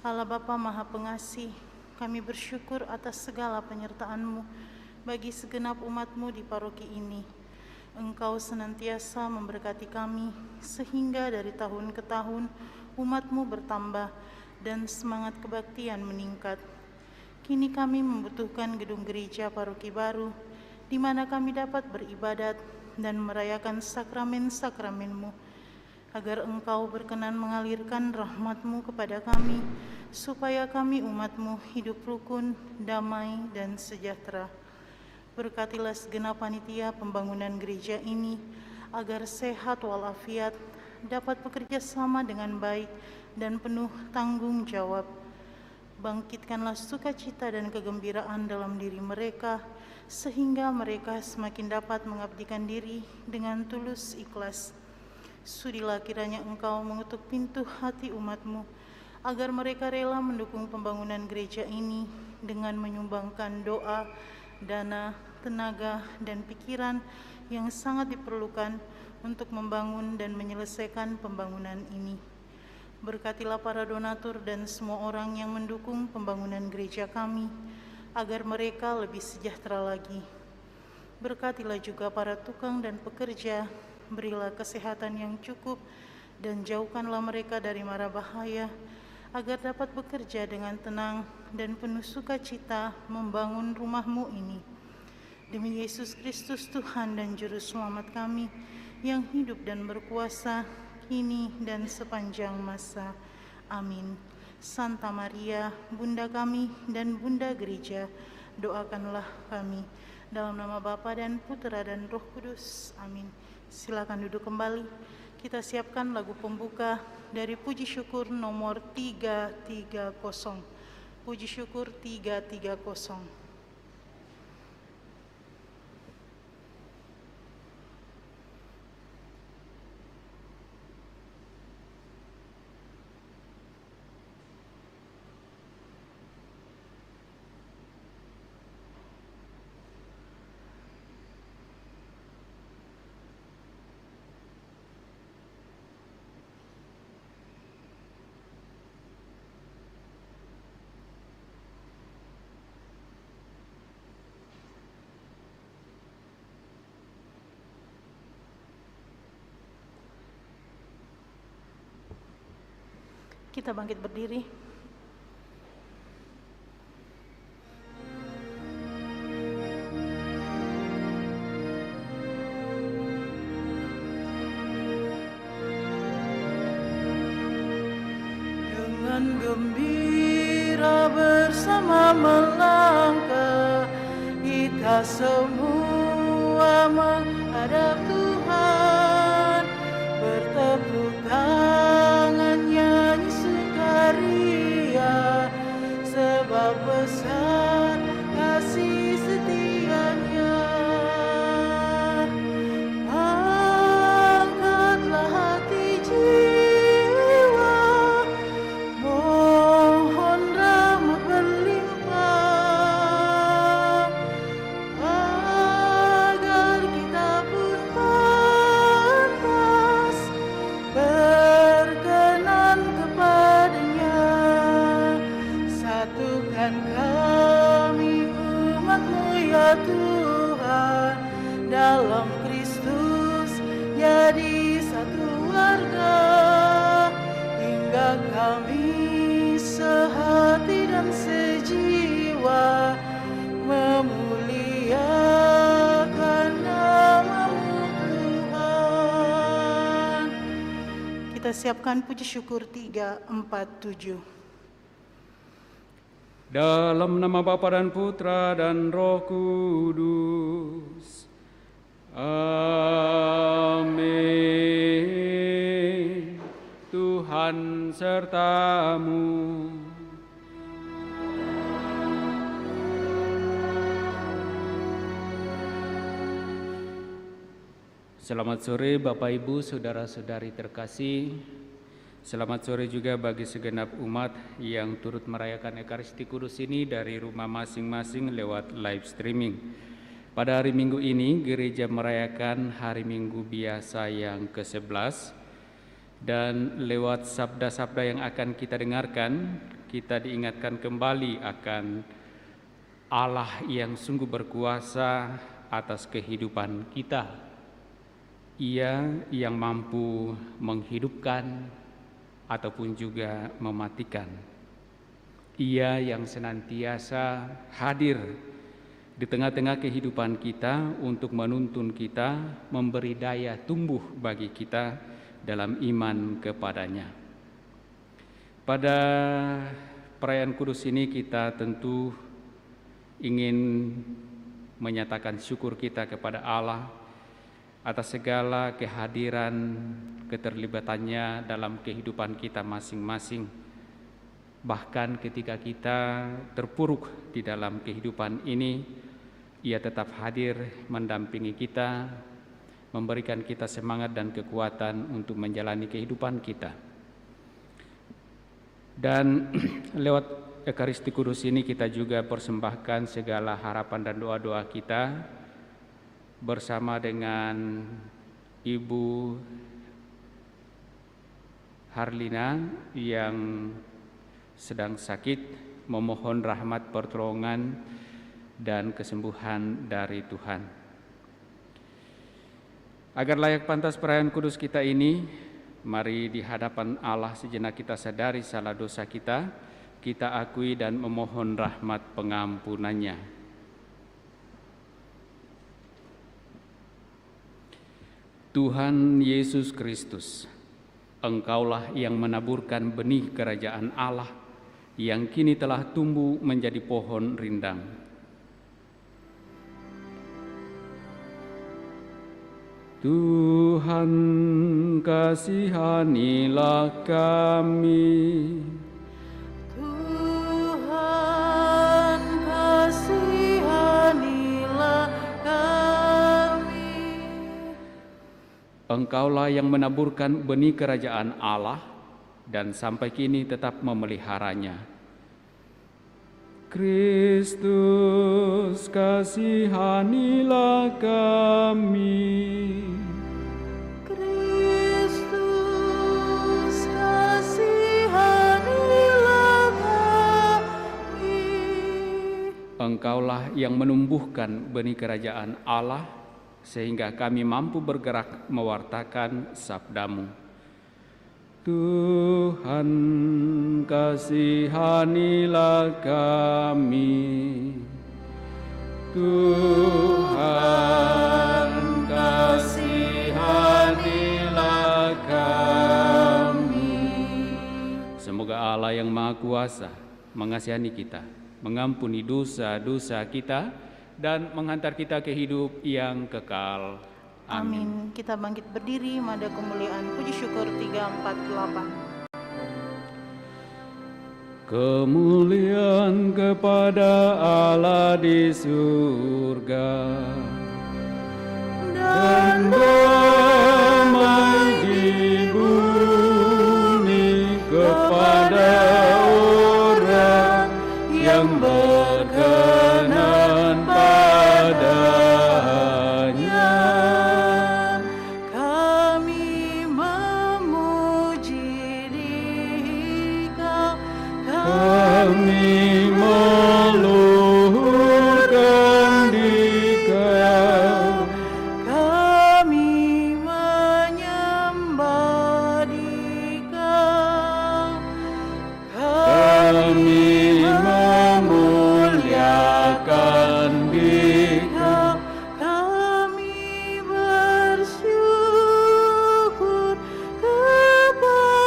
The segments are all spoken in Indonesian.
Allah Bapa Maha Pengasih, kami bersyukur atas segala penyertaan-Mu bagi segenap umat-Mu di paroki ini. Engkau senantiasa memberkati kami, sehingga dari tahun ke tahun umat-Mu bertambah dan semangat kebaktian meningkat. Kini kami membutuhkan gedung gereja paroki baru, di mana kami dapat beribadat dan merayakan sakramen-sakramen-Mu, agar Engkau berkenan mengalirkan rahmat-Mu kepada kami, supaya kami umat-Mu hidup rukun, damai, dan sejahtera. Berkatilah segenap panitia pembangunan gereja ini, agar sehat walafiat, dapat bekerja sama dengan baik dan penuh tanggung jawab. Bangkitkanlah sukacita dan kegembiraan dalam diri mereka, sehingga mereka semakin dapat mengabdikan diri dengan tulus ikhlas. Sudilah kiranya Engkau mengetuk pintu hati umat-Mu, agar mereka rela mendukung pembangunan gereja ini dengan menyumbangkan doa, dana, tenaga, dan pikiran yang sangat diperlukan untuk membangun dan menyelesaikan pembangunan ini. Berkatilah para donatur dan semua orang yang mendukung pembangunan gereja kami, agar mereka lebih sejahtera lagi. Berkatilah juga para tukang dan pekerja, berilah kesehatan yang cukup, dan jauhkanlah mereka dari mara bahaya, agar dapat bekerja dengan tenang dan penuh sukacita membangun rumah-Mu ini. Demi Yesus Kristus Tuhan dan Juru Selamat kami, yang hidup dan berkuasa, kini dan sepanjang masa. Amin. Santa Maria, Bunda kami dan Bunda Gereja, doakanlah kami. Dalam nama Bapa dan Putera dan Roh Kudus. Amin. Silakan duduk kembali. Kita siapkan lagu pembuka dari Puji Syukur nomor 330. Puji Syukur 330. Kita bangkit berdiri. Dengan gembira bersama melangkah, kita semua menghadap Tuhan, bertepuk tangan nyanyi sukaria, sebab besar kasih setianya. Angkatlah hati jiwa, mohon rahmat berlimpah, agar kita pun pantas berkenan kepadanya. Satukan kami umat-Mu ya Tuhan, dalam Kristus jadi satu warga, hingga kami sehati dan sejiwa memuliakan nama-Mu Tuhan. Kita siapkan Puji Syukur 347. Dalam nama Bapa dan Putra dan Roh Kudus. Amin. Tuhan sertamu. Selamat sore Bapak Ibu, Saudara-saudari terkasih. Selamat sore juga bagi segenap umat yang turut merayakan Ekaristi Kudus ini dari rumah masing-masing lewat live streaming. Pada hari Minggu ini, gereja merayakan hari Minggu biasa yang ke-11, dan lewat sabda-sabda yang akan kita dengarkan, kita diingatkan kembali akan Allah yang sungguh berkuasa atas kehidupan kita. Ia yang mampu menghidupkan ataupun juga mematikan. Ia yang senantiasa hadir di tengah-tengah kehidupan kita untuk menuntun kita, memberi daya tumbuh bagi kita dalam iman kepadanya. Pada perayaan kudus ini kita tentu ingin menyatakan syukur kita kepada Allah atas segala kehadiran keterlibatannya dalam kehidupan kita masing-masing. Bahkan ketika kita terpuruk di dalam kehidupan ini, Ia tetap hadir mendampingi kita, memberikan kita semangat dan kekuatan untuk menjalani kehidupan kita. Dan lewat Ekaristi Kudus ini kita juga persembahkan segala harapan dan doa-doa kita bersama dengan Ibu Harlina yang sedang sakit, memohon rahmat pertolongan dan kesembuhan dari Tuhan. Agar layak pantas perayaan kudus kita ini, mari di hadapan Allah sejenak kita sadari salah dosa kita akui dan memohon rahmat pengampunannya. Tuhan Yesus Kristus, Engkaulah yang menaburkan benih kerajaan Allah yang kini telah tumbuh menjadi pohon rindang. Tuhan, kasihanilah kami. Tuhan, kasihanilah kami. Engkaulah yang menaburkan benih kerajaan Allah dan sampai kini tetap memeliharanya. Kristus, kasihanilah kami. Kristus, kasihanilah kami. Engkaulah yang menumbuhkan benih kerajaan Allah sehingga kami mampu bergerak mewartakan sabda-Mu. Tuhan, kasihanilah kami. Tuhan, kasihanilah kami. Semoga Allah yang Maha Kuasa mengasihani kita, mengampuni dosa-dosa kita, dan menghantar kita ke hidup yang kekal. Amin. Kita bangkit berdiri, mada kemuliaan puji syukur 348. Kemuliaan kepada Allah di surga dan damai di bumi kepada orang yang berkenan padanya. Kami memuji Dikau, Kami meluhurkan Dikau, kami menyembah Dikau, kami memuliakan Dikau. kami bersyukur kepadamu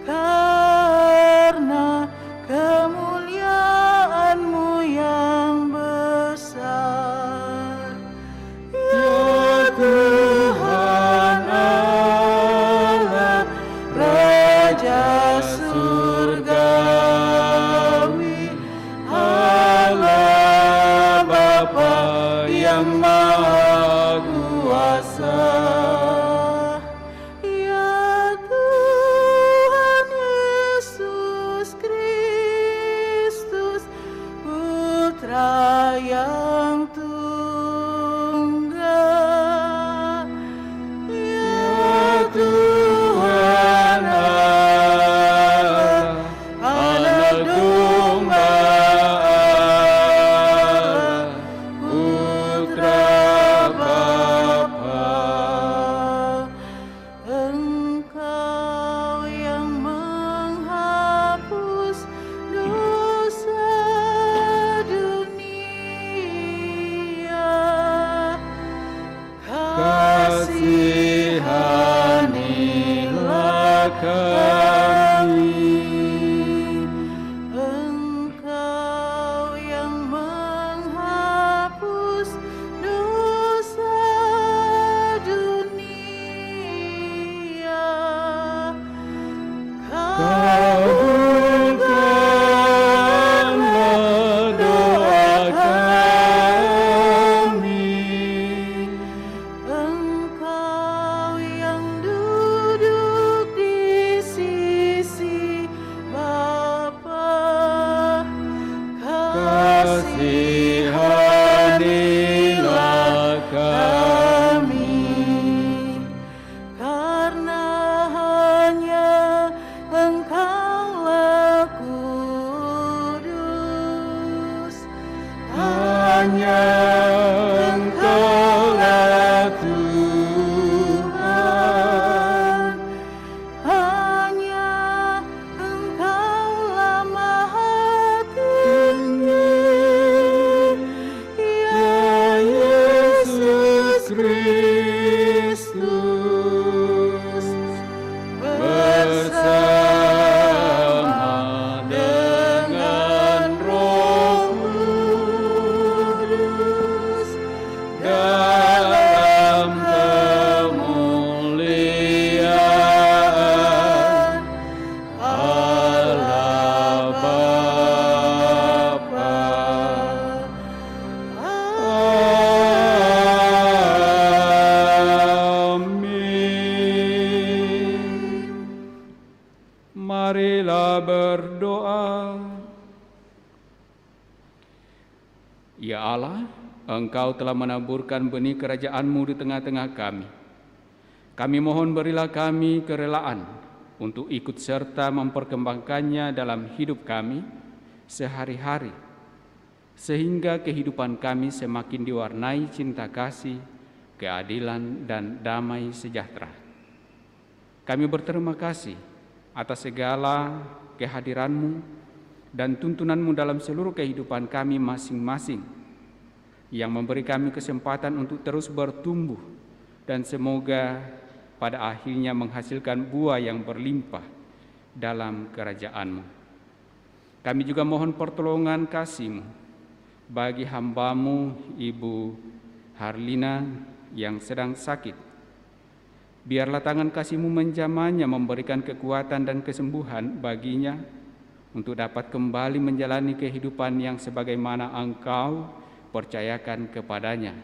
karena kemuliaan-Mu yang besar. Ya Tuhan Allah, Raja surgawi, Allah Bapa yang Maha Kuasa. Ya Tuhan Yesus Kristus, Putra yang tunggal. Ya Tuhan Allah, Engkau yang menghapus dosa dunia, Kabulkanlah doa kami. Engkau yang duduk di sisi Bapa, Kasihanilah kami. karena hanya Engkaulah kudus, Hanya Engkaulah Tuhan. hanya Engkaulah Maha Tinggi, Ya Yesus Kristus, bersama dengan Roh Kudus dalam kemuliaan Allah Bapa. Amin. Marilah berdoa. Ya Allah, Engkau telah menaburkan benih kerajaan-Mu di tengah-tengah kami. Kami mohon berilah kami kerelaan untuk ikut serta memperkembangkannya dalam hidup kami sehari-hari, sehingga kehidupan kami semakin diwarnai cinta kasih, keadilan, dan damai sejahtera. Kami berterima kasih atas segala kehadiran-Mu dan tuntunan-Mu dalam seluruh kehidupan kami masing-masing, yang memberi kami kesempatan untuk terus bertumbuh dan semoga pada akhirnya menghasilkan buah yang berlimpah dalam kerajaan-Mu. Kami juga mohon pertolongan kasih-Mu bagi hamba-Mu Ibu Harlina yang sedang sakit. Biarlah tangan kasih-Mu menjamahnya, memberikan kekuatan dan kesembuhan baginya untuk dapat kembali menjalani kehidupan yang sebagaimana Engkau percayakan kepadanya.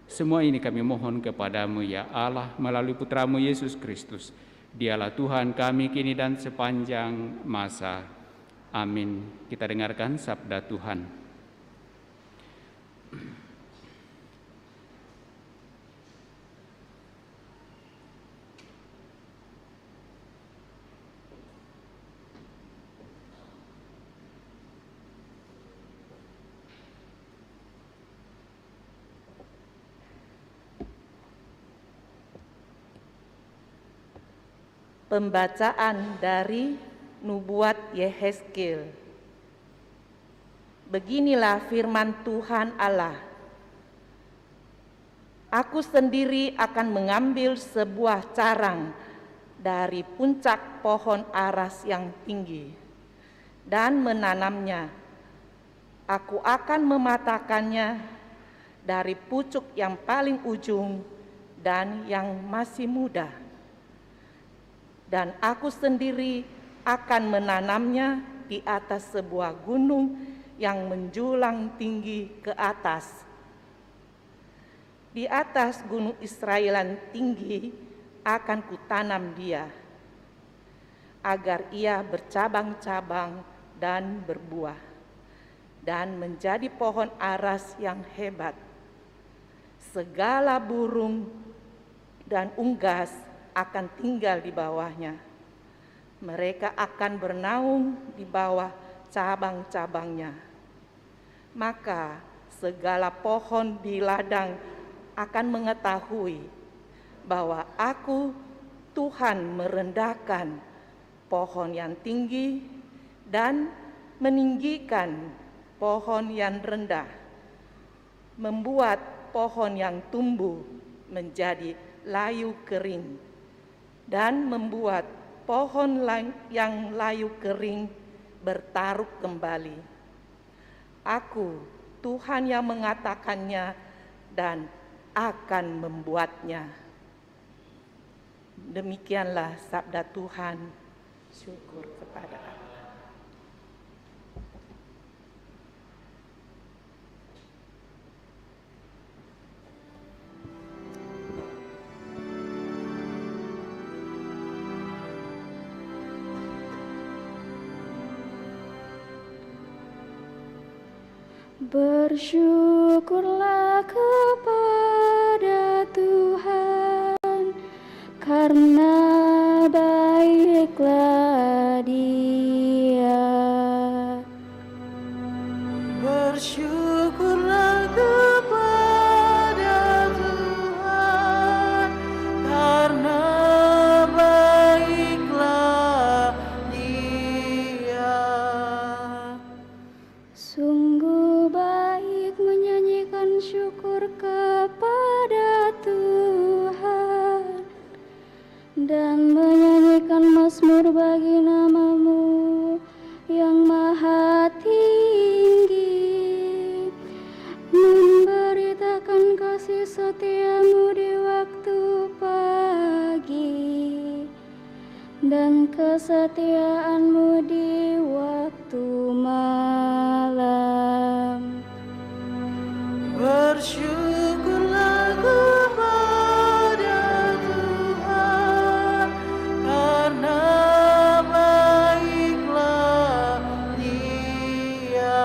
Semua ini kami mohon kepada-Mu ya Allah melalui Putra-Mu Yesus Kristus. Dialah Tuhan kami kini dan sepanjang masa. Amin. Kita dengarkan sabda Tuhan. Pembacaan dari Nubuat Yehezkiel. Beginilah firman Tuhan Allah. Aku sendiri akan mengambil sebuah carang dari puncak pohon aras yang tinggi dan menanamnya. Aku akan mematahkannya dari pucuk yang paling ujung dan yang masih muda. Dan aku sendiri akan menanamnya di atas sebuah gunung yang menjulang tinggi ke atas. Di atas gunung Israel yang tinggi akan kutanam dia, agar ia bercabang-cabang dan berbuah, dan menjadi pohon aras yang hebat. Segala burung dan unggas akan tinggal di bawahnya. Mereka akan bernaung di bawah cabang-cabangnya. Maka segala pohon di ladang akan mengetahui bahwa aku, Tuhan, merendahkan pohon yang tinggi dan meninggikan pohon yang rendah, membuat pohon yang tumbuh menjadi layu kering, dan membuat pohon yang layu kering bertaruk kembali. Aku, Tuhan yang mengatakannya dan akan membuatnya. Demikianlah sabda Tuhan. Syukur kepada Allah. Bersyukurlah kepada Tuhan, karena baiklah Dia. Bersyukurlah kepada Tuhan, karena baiklah Dia. Sungguh baik menyanyikan syukur kepada Tuhan dan menyanyikan mazmur bagi nama-Mu yang maha tinggi, memberitakan kasih setia-Mu di waktu pagi dan kesetiaan-Mu di waktu malam. Bersyukurlah kepada Tuhan, karena baiklah Dia.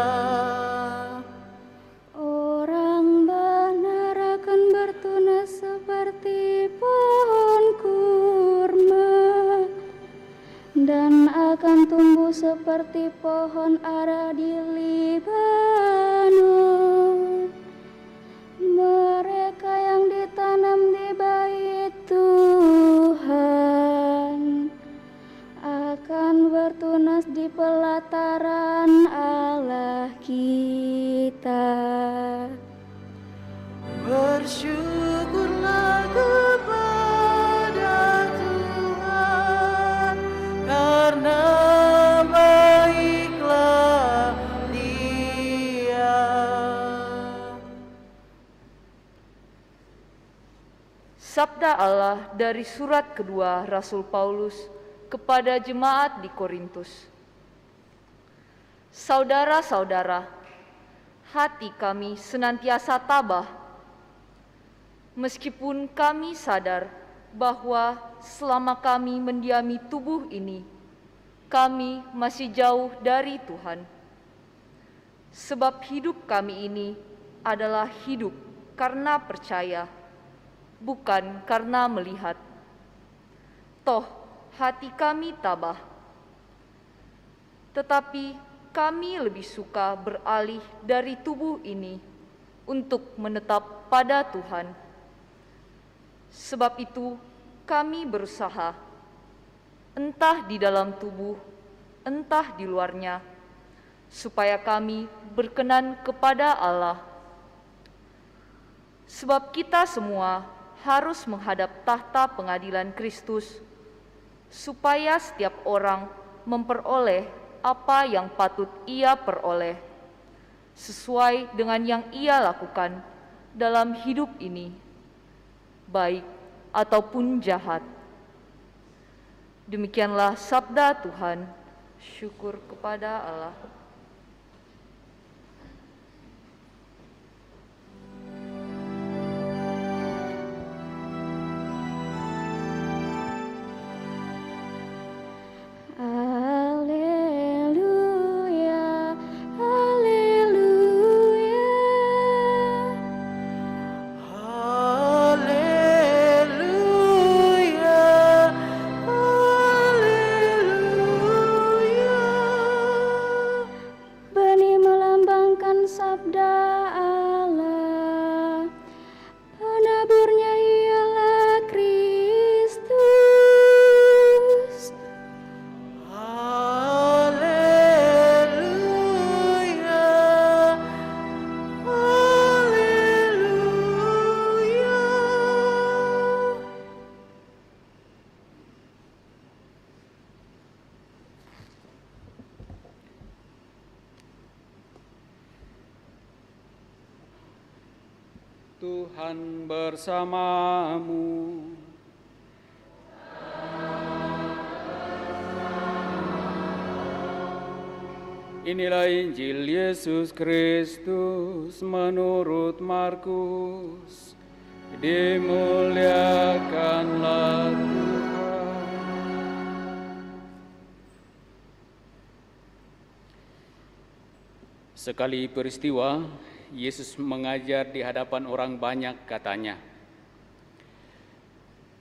Orang benar akan bertunas seperti pohon kurma dan akan tumbuh seperti pohon ara di Libanon. Mereka yang ditanam di bait Tuhan akan bertunas di pelataran Allah kita. Bersyukurlah kepada Tuhan, karena baiklah Dia. Sabda Allah dari surat kedua Rasul Paulus kepada jemaat di Korintus. Saudara-saudara, hati kami senantiasa tabah, meskipun kami sadar bahwa selama kami mendiami tubuh ini, kami masih jauh dari Tuhan. Sebab hidup kami ini adalah hidup karena percaya, bukan karena melihat. Toh hati kami tabah, tetapi kami lebih suka beralih dari tubuh ini untuk menetap pada Tuhan. Sebab itu kami berusaha, entah di dalam tubuh, entah di luarnya, supaya kami berkenan kepada Allah. Sebab kita semua harus menghadap tahta pengadilan Kristus, supaya setiap orang memperoleh apa yang patut ia peroleh, sesuai dengan yang ia lakukan dalam hidup ini, baik ataupun jahat. Demikianlah sabda Tuhan. Syukur kepada Allah. Haleluya, haleluya. Haleluya, haleluya. Tuhan bersamamu. Inilah Injil Yesus Kristus menurut Markus. Dimuliakanlah Tuhan. Sekali peristiwa, Yesus mengajar di hadapan orang banyak, katanya,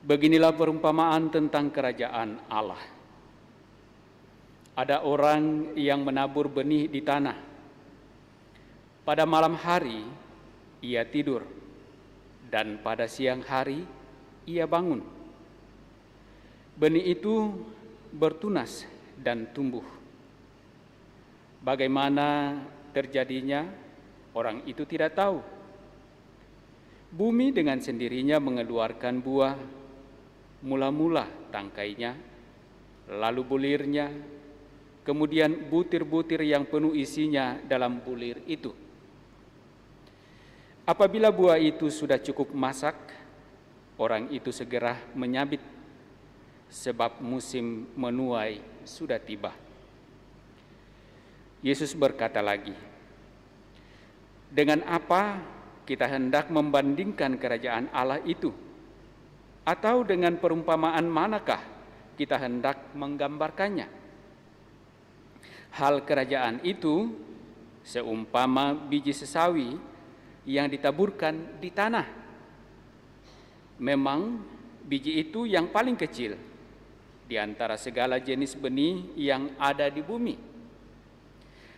"Beginilah perumpamaan tentang kerajaan Allah. Ada orang yang menabur benih di tanah. Pada malam hari ia tidur, dan pada siang hari ia bangun. Benih itu bertunas dan tumbuh. Bagaimana terjadinya, orang itu tidak tahu. Bumi dengan sendirinya mengeluarkan buah, mula-mula tangkainya, lalu bulirnya, kemudian butir-butir yang penuh isinya dalam bulir itu. Apabila buah itu sudah cukup masak, orang itu segera menyabit, sebab musim menuai sudah tiba." Yesus berkata lagi, "Dengan apa kita hendak membandingkan kerajaan Allah itu? Atau dengan perumpamaan manakah kita hendak menggambarkannya? Hal kerajaan itu seumpama biji sesawi yang ditaburkan di tanah. Memang biji itu yang paling kecil di antara segala jenis benih yang ada di bumi.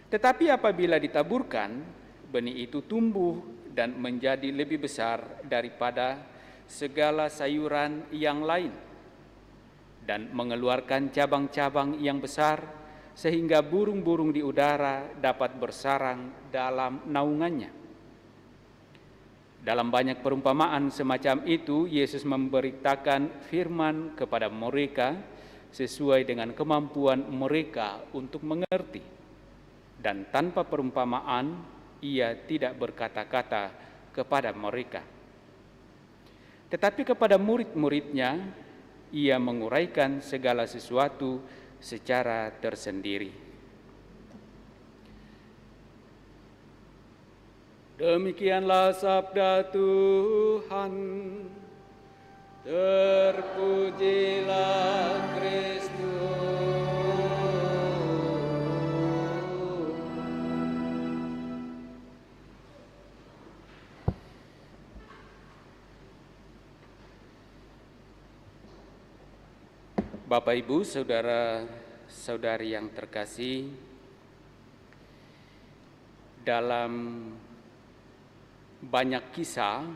Tetapi apabila ditaburkan, benih itu tumbuh dan menjadi lebih besar daripada segala sayuran yang lain, dan mengeluarkan cabang-cabang yang besar, sehingga burung-burung di udara dapat bersarang dalam naungannya." Dalam banyak perumpamaan semacam itu, Yesus memberitakan firman kepada mereka sesuai dengan kemampuan mereka untuk mengerti. Dan tanpa perumpamaan, ia tidak berkata-kata kepada mereka. Tetapi kepada murid-muridnya, ia menguraikan segala sesuatu secara tersendiri. Demikianlah sabda Tuhan. Terpujilah Kristus. Bapak, Ibu, saudara-saudari yang terkasih, dalam banyak kisah,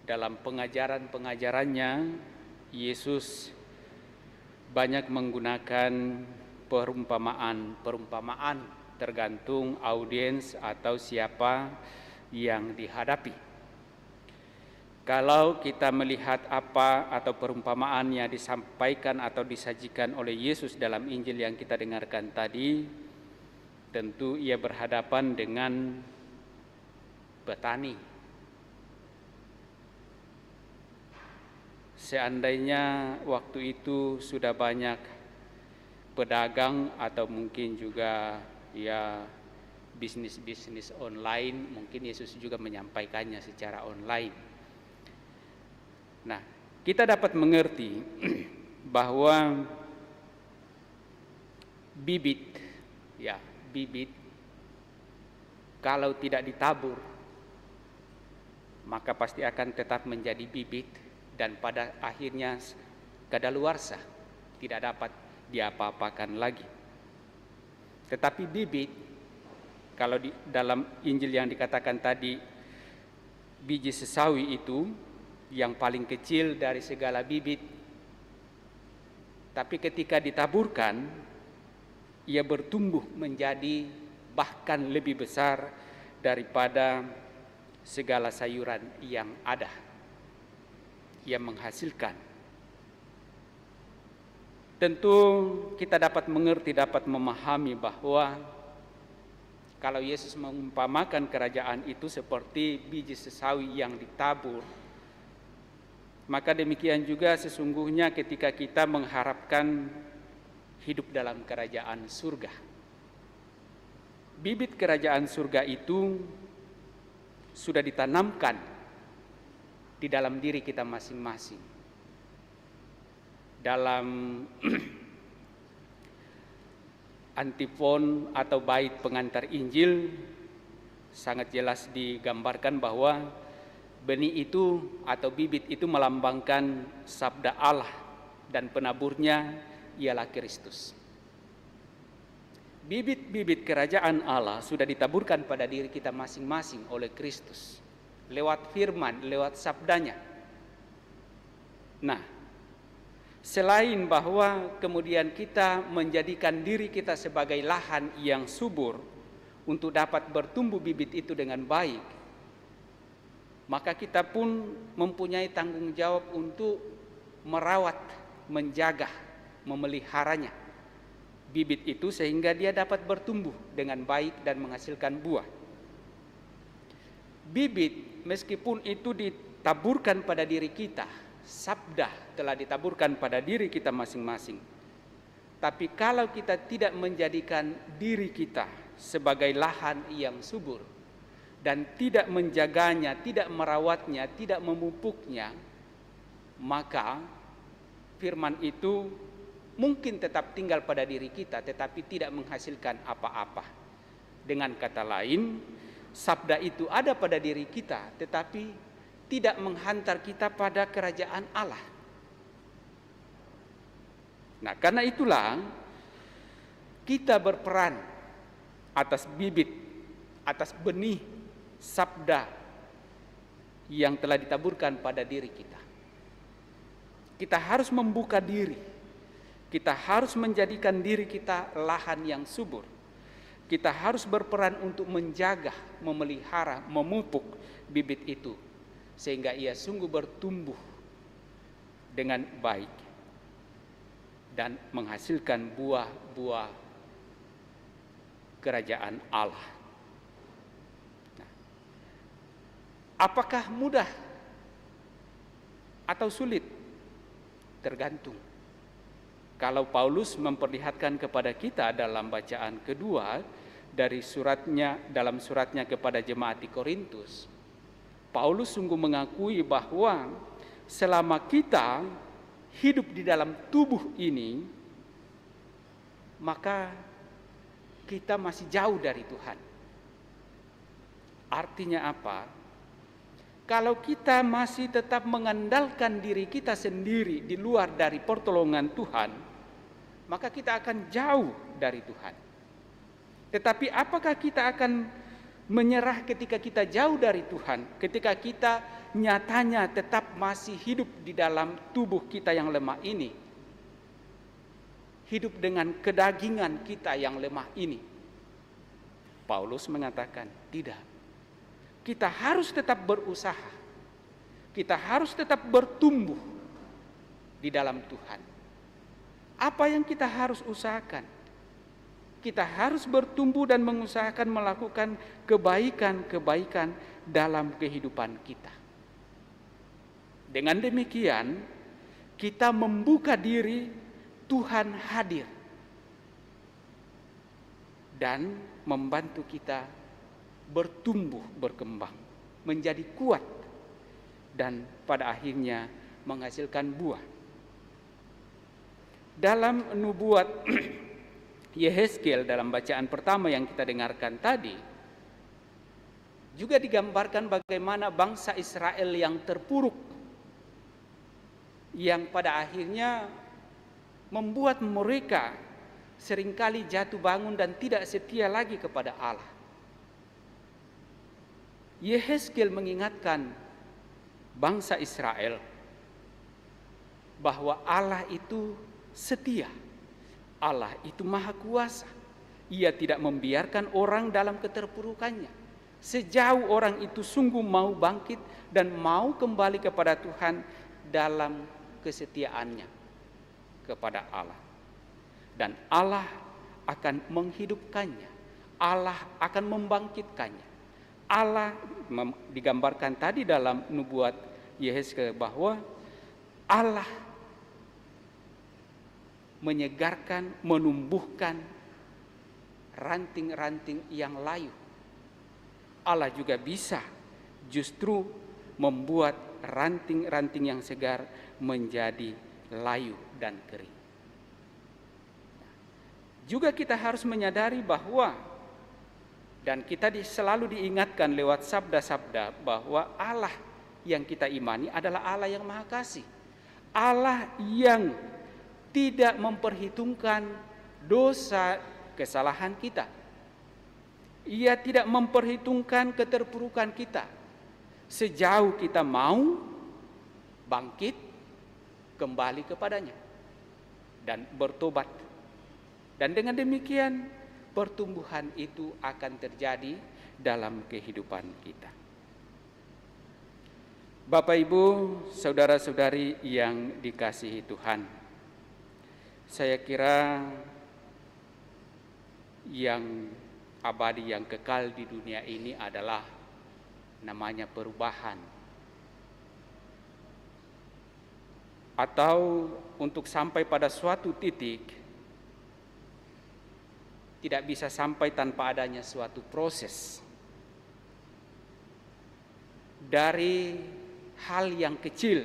dalam pengajaran-pengajarannya, Yesus banyak menggunakan perumpamaan tergantung audiens atau siapa yang dihadapi. Kalau kita melihat apa atau perumpamaan yang disampaikan atau disajikan oleh Yesus dalam Injil yang kita dengarkan tadi, tentu ia berhadapan dengan petani. Seandainya waktu itu sudah banyak pedagang atau mungkin juga ya bisnis-bisnis online, mungkin Yesus juga menyampaikannya secara online. Nah, kita dapat mengerti bahwa bibit kalau tidak ditabur, maka pasti akan tetap menjadi bibit dan pada akhirnya kadaluarsa, tidak dapat diapa-apakan lagi. Tetapi bibit, kalau di dalam Injil yang dikatakan tadi, biji sesawi itu yang paling kecil dari segala bibit, tapi ketika ditaburkan, ia bertumbuh menjadi bahkan lebih besar daripada segala sayuran yang ada. Ia menghasilkan. Tentu kita dapat mengerti, dapat memahami bahwa Kalau Yesus mengumpamakan kerajaan itu seperti biji sesawi yang ditabur, maka demikian juga sesungguhnya ketika kita mengharapkan hidup dalam kerajaan surga. Bibit kerajaan surga itu sudah ditanamkan di dalam diri kita masing-masing. Dalam antifon atau bait pengantar Injil sangat jelas digambarkan bahwa benih itu atau bibit itu melambangkan sabda Allah dan penaburnya ialah Kristus. Bibit-bibit kerajaan Allah sudah ditaburkan pada diri kita masing-masing oleh Kristus lewat firman, lewat sabdanya. Nah, selain bahwa kemudian kita menjadikan diri kita sebagai lahan yang subur untuk dapat bertumbuh bibit itu dengan baik, maka kita pun mempunyai tanggung jawab untuk merawat, menjaga, memeliharanya bibit itu sehingga dia dapat bertumbuh dengan baik dan menghasilkan buah. Bibit meskipun itu ditaburkan pada diri kita, sabda telah ditaburkan pada diri kita masing-masing. Tapi kalau kita tidak menjadikan diri kita sebagai lahan yang subur dan tidak menjaganya, tidak merawatnya, tidak memupuknya, maka firman itu mungkin tetap tinggal pada diri kita tetapi tidak menghasilkan apa-apa. Dengan kata lain, sabda itu ada pada diri kita tetapi tidak menghantar kita pada kerajaan Allah. Nah, karena itulah kita berperan atas bibit, atas benih sabda yang telah ditaburkan pada diri kita. Kita harus membuka diri. Kita harus menjadikan diri kita lahan yang subur. Kita harus berperan untuk menjaga, memelihara, memupuk bibit itu sehingga ia sungguh bertumbuh dengan baik dan menghasilkan buah-buah kerajaan Allah. Nah, apakah mudah atau sulit? Tergantung. Kalau Paulus memperlihatkan kepada kita dalam bacaan kedua dari dalam suratnya kepada jemaat di Korintus, Paulus sungguh mengakui bahwa selama kita hidup di dalam tubuh ini, maka kita masih jauh dari Tuhan. Artinya apa? Kalau kita masih tetap mengandalkan diri kita sendiri di luar dari pertolongan Tuhan, maka kita akan jauh dari Tuhan. Tetapi apakah kita akan menyerah ketika kita jauh dari Tuhan, ketika kita nyatanya tetap masih hidup di dalam tubuh kita yang lemah ini, hidup dengan kedagingan kita yang lemah ini? Paulus mengatakan tidak. Kita harus tetap berusaha, kita harus tetap bertumbuh di dalam Tuhan. Apa yang kita harus usahakan? Kita harus bertumbuh dan mengusahakan melakukan kebaikan-kebaikan dalam kehidupan kita. Dengan demikian, kita membuka diri Tuhan hadir dan membantu kita bertumbuh, berkembang, menjadi kuat dan pada akhirnya menghasilkan buah. Dalam nubuat Yehezkiel dalam bacaan pertama yang kita dengarkan tadi, juga digambarkan bagaimana bangsa Israel yang terpuruk, yang pada akhirnya membuat mereka seringkali jatuh bangun dan tidak setia lagi kepada Allah. Yehezkiel mengingatkan bangsa Israel bahwa Allah itu setia. Allah itu maha kuasa. Ia tidak membiarkan orang dalam keterpurukannya. Sejauh orang itu sungguh mau bangkit dan mau kembali kepada Tuhan dalam kesetiaannya kepada Allah. Dan Allah akan menghidupkannya. Allah akan membangkitkannya. Allah digambarkan tadi dalam nubuat Yehezkiel bahwa Allah menyegarkan, menumbuhkan ranting-ranting yang layu. Allah juga bisa justru membuat ranting-ranting yang segar menjadi layu dan kering. Juga kita harus menyadari bahwa, dan kita selalu diingatkan lewat sabda-sabda bahwa Allah yang kita imani adalah Allah yang Maha Kasih. Allah yang tidak memperhitungkan dosa kesalahan kita. Ia tidak memperhitungkan keterpurukan kita. Sejauh kita mau bangkit kembali kepadanya dan bertobat. Dan dengan demikian pertumbuhan itu akan terjadi dalam kehidupan kita. Bapak, Ibu, saudara-saudari yang dikasihi Tuhan, saya kira yang abadi, yang kekal di dunia ini adalah namanya perubahan. Atau untuk sampai pada suatu titik, tidak bisa sampai tanpa adanya suatu proses. Dari hal yang kecil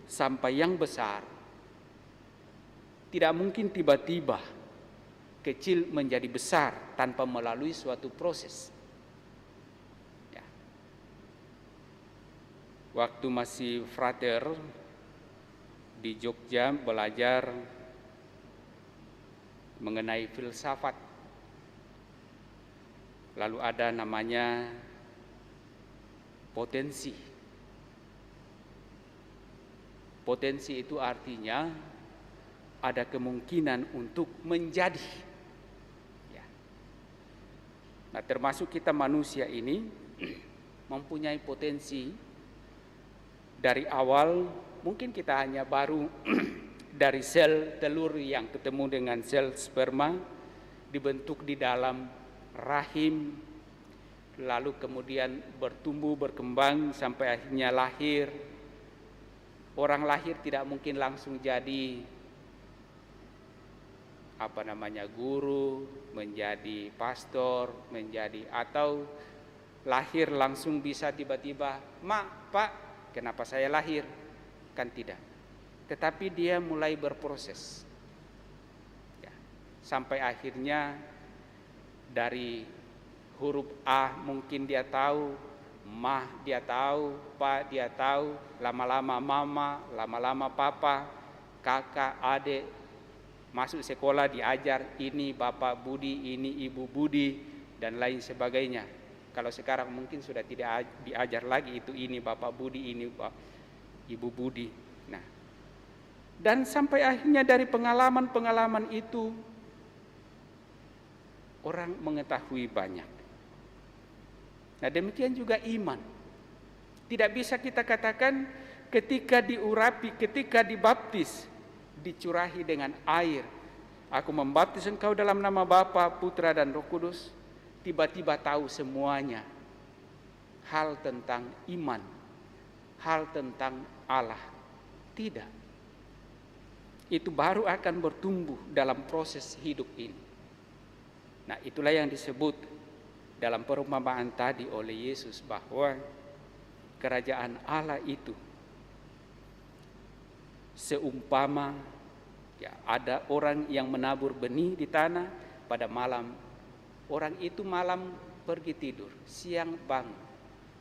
sampai yang besar, tidak mungkin tiba-tiba kecil menjadi besar tanpa melalui suatu proses. Ya. Waktu masih frater di Jogja belajar mengenai filsafat, lalu ada namanya potensi. Potensi itu artinya ada kemungkinan untuk menjadi. Ya. Nah, termasuk kita manusia ini mempunyai potensi dari awal. Mungkin kita hanya baru dari sel telur yang ketemu dengan sel sperma, dibentuk di dalam rahim, lalu kemudian bertumbuh, berkembang sampai akhirnya lahir. Orang lahir tidak mungkin langsung jadi guru, menjadi pastor, atau lahir langsung bisa tiba-tiba, "Mak, Pak, kenapa saya lahir?" Kan tidak. Tetapi dia mulai berproses. Ya, sampai akhirnya dari huruf A mungkin dia tahu, Mah dia tahu, Pa dia tahu, lama-lama Mama, lama-lama Papa, kakak, adik, masuk sekolah diajar ini Bapak Budi, ini Ibu Budi, dan lain sebagainya. Kalau sekarang mungkin sudah tidak diajar lagi itu ini Bapak Budi, ini Ibu Budi. Nah, dan sampai akhirnya dari pengalaman-pengalaman itu orang mengetahui banyak. Nah, demikian juga iman. Tidak bisa kita katakan ketika diurapi, ketika dibaptis, dicurahi dengan air, "Aku membaptis engkau dalam nama Bapa, Putra dan Roh Kudus," tiba-tiba tahu semuanya hal tentang iman, hal tentang Allah. Tidak. Itu baru akan bertumbuh dalam proses hidup ini. Nah, itulah yang disebut dalam perumpamaan tadi oleh Yesus bahwa kerajaan Allah itu seumpama ada orang yang menabur benih di tanah pada malam. Orang itu malam pergi tidur, siang bangun.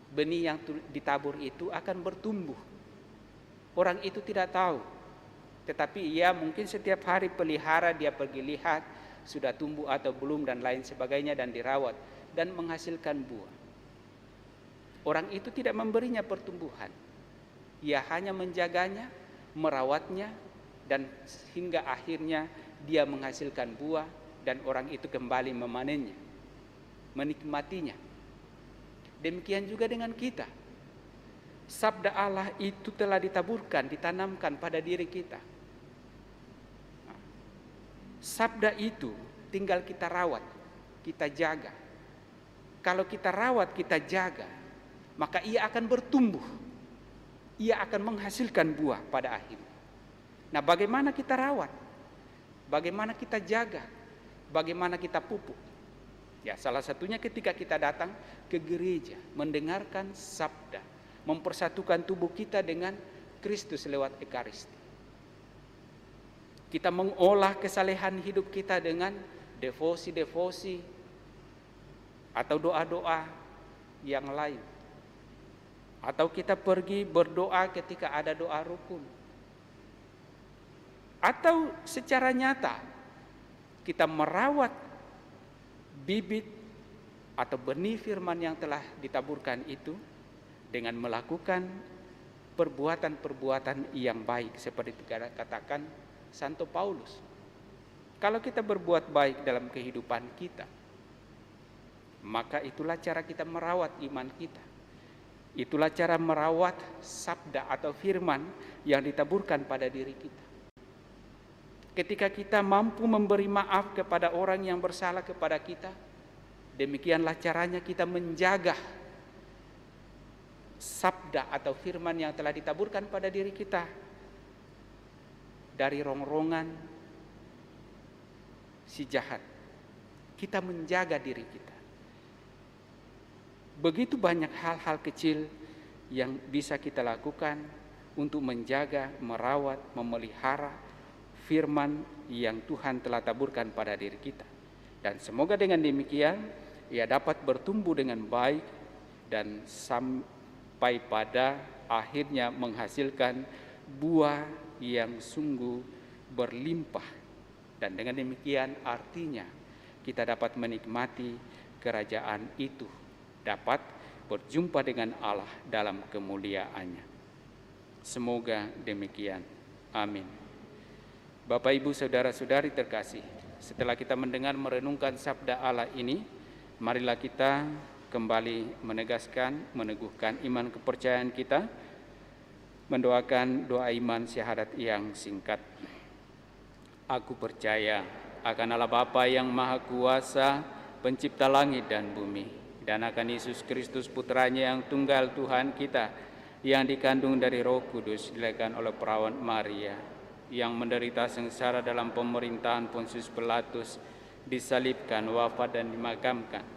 Benih yang ditabur itu akan bertumbuh. Orang itu tidak tahu, tetapi ia mungkin setiap hari pelihara, dia pergi lihat sudah tumbuh atau belum dan lain sebagainya, dan dirawat dan menghasilkan buah. Orang itu tidak memberinya pertumbuhan, ia hanya menjaganya, merawatnya, dan hingga akhirnya dia menghasilkan buah dan orang itu kembali memanennya, menikmatinya. Demikian juga dengan kita. Sabda Allah itu telah ditaburkan, ditanamkan pada diri kita. Sabda itu tinggal kita rawat, kita jaga. Kalau kita rawat, kita jaga, maka ia akan bertumbuh. Ia akan menghasilkan buah pada akhirnya. Nah, bagaimana kita rawat? Bagaimana kita jaga? Bagaimana kita pupuk? Ya, salah satunya ketika kita datang ke gereja, mendengarkan sabda, mempersatukan tubuh kita dengan Kristus lewat Ekaristi. Kita mengolah kesalehan hidup kita dengan devosi-devosi atau doa-doa yang lain. Atau kita pergi berdoa ketika ada doa rukun. Atau secara nyata kita merawat bibit atau benih firman yang telah ditaburkan itu dengan melakukan perbuatan-perbuatan yang baik seperti katakan Santo Paulus. Kalau kita berbuat baik dalam kehidupan kita, maka itulah cara kita merawat iman kita. Itulah cara merawat sabda atau firman yang ditaburkan pada diri kita. Ketika kita mampu memberi maaf kepada orang yang bersalah kepada kita, demikianlah caranya kita menjaga sabda atau firman yang telah ditaburkan pada diri kita dari rongrongan si jahat. Kita menjaga diri kita. Begitu banyak hal-hal kecil yang bisa kita lakukan untuk menjaga, merawat, memelihara firman yang Tuhan telah taburkan pada diri kita. Dan semoga dengan demikian ia dapat bertumbuh dengan baik dan sampai pada akhirnya menghasilkan buah yang sungguh berlimpah. Dan dengan demikian artinya kita dapat menikmati kerajaan itu, dapat berjumpa dengan Allah dalam kemuliaannya. Semoga demikian. Amin. Bapak, Ibu, Saudara-saudari terkasih, setelah kita mendengar merenungkan sabda Allah ini, marilah kita kembali meneguhkan iman kepercayaan kita, mendoakan doa iman syahadat yang singkat. Aku percaya akan Allah Bapa yang Maha Kuasa, pencipta langit dan bumi, dan akan Yesus Kristus Putranya yang tunggal Tuhan kita, yang dikandung dari Roh Kudus, dilahirkan oleh perawan Maria, yang menderita sengsara dalam pemerintahan Pontius Pilatus, disalibkan, wafat dan dimakamkan.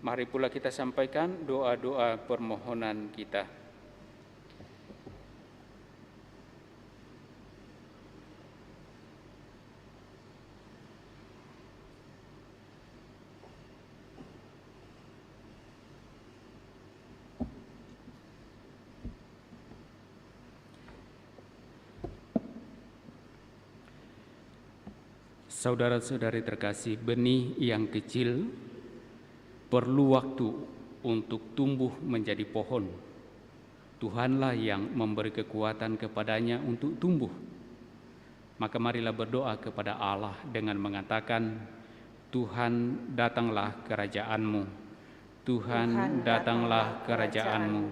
Mari pula kita sampaikan doa-doa permohonan kita. Saudara-saudari terkasih, benih yang kecil perlu waktu untuk tumbuh menjadi pohon. Tuhanlah yang memberi kekuatan kepadanya untuk tumbuh. Maka marilah berdoa kepada Allah dengan mengatakan, Tuhan, datanglah kerajaan-Mu. Tuhan, datanglah kerajaan-Mu.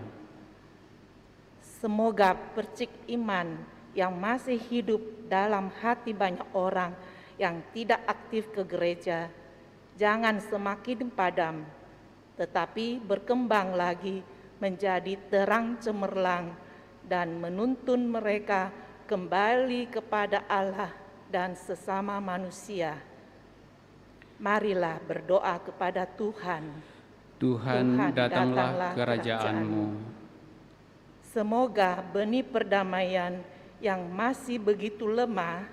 Semoga percik iman yang masih hidup dalam hati banyak orang yang tidak aktif ke gereja jangan semakin padam, tetapi berkembang lagi menjadi terang cemerlang dan menuntun mereka kembali kepada Allah dan sesama manusia. Marilah berdoa kepada Tuhan. Tuhan, datanglah kerajaan-Mu. Semoga benih perdamaian yang masih begitu lemah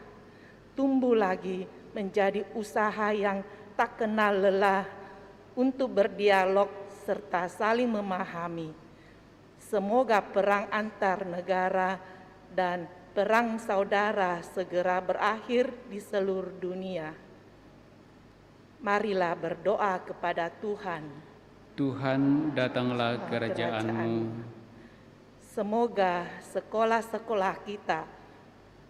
tumbuh lagi menjadi usaha yang tak kenal lelah untuk berdialog serta saling memahami. Semoga perang antar negara dan perang saudara segera berakhir di seluruh dunia. Marilah berdoa kepada Tuhan. Tuhan, datanglah kerajaan-Mu. Semoga sekolah-sekolah kita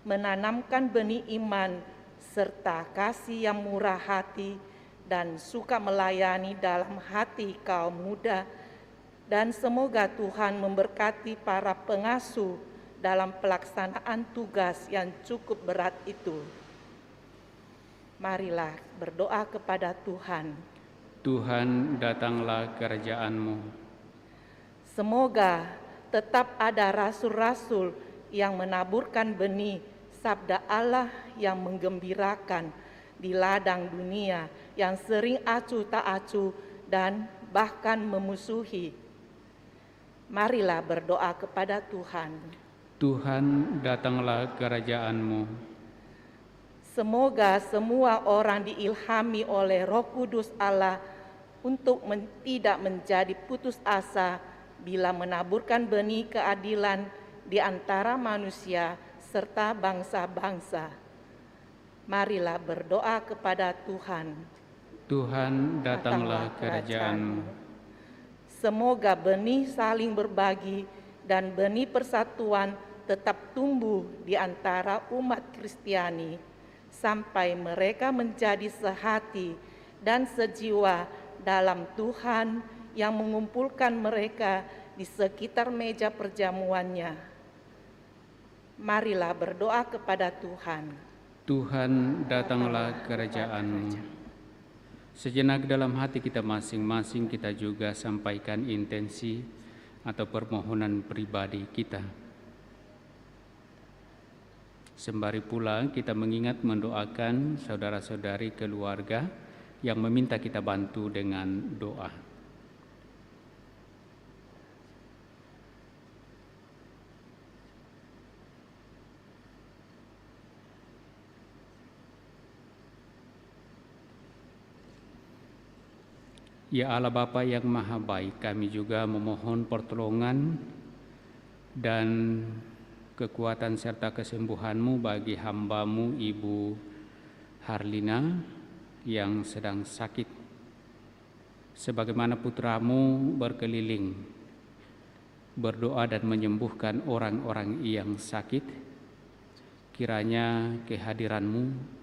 menanamkan benih iman serta kasih yang murah hati dan suka melayani dalam hati kaum muda, dan semoga Tuhan memberkati para pengasuh dalam pelaksanaan tugas yang cukup berat itu. Marilah berdoa kepada Tuhan. Tuhan, datanglah kerajaan-Mu. Semoga tetap ada rasul-rasul yang menaburkan benih sabda Allah yang menggembirakan di ladang dunia yang sering acuh tak acuh dan bahkan memusuhi. Marilah berdoa kepada Tuhan. Tuhan, datanglah kerajaan-Mu. Semoga semua orang diilhami oleh Roh Kudus Allah untuk tidak menjadi putus asa bila menaburkan benih keadilan di antara manusia serta bangsa-bangsa. Marilah berdoa kepada Tuhan. Tuhan, datanglah kerajaan-Mu. Semoga benih saling berbagi dan benih persatuan tetap tumbuh di antara umat Kristiani sampai mereka menjadi sehati dan sejiwa dalam Tuhan yang mengumpulkan mereka di sekitar meja perjamuannya. Marilah berdoa kepada Tuhan. Tuhan, datanglah kerajaan-Mu. Sejenak dalam hati kita masing-masing kita juga sampaikan intensi atau permohonan pribadi kita. Sembari pula kita mengingat mendoakan saudara-saudari keluarga yang meminta kita bantu dengan doa. Ya Allah Bapa yang Maha Baik, kami juga memohon pertolongan dan kekuatan serta kesembuhan-Mu bagi hamba-Mu Ibu Harlina yang sedang sakit. Sebagaimana putra-Mu berkeliling, berdoa dan menyembuhkan orang-orang yang sakit, kiranya kehadiran-Mu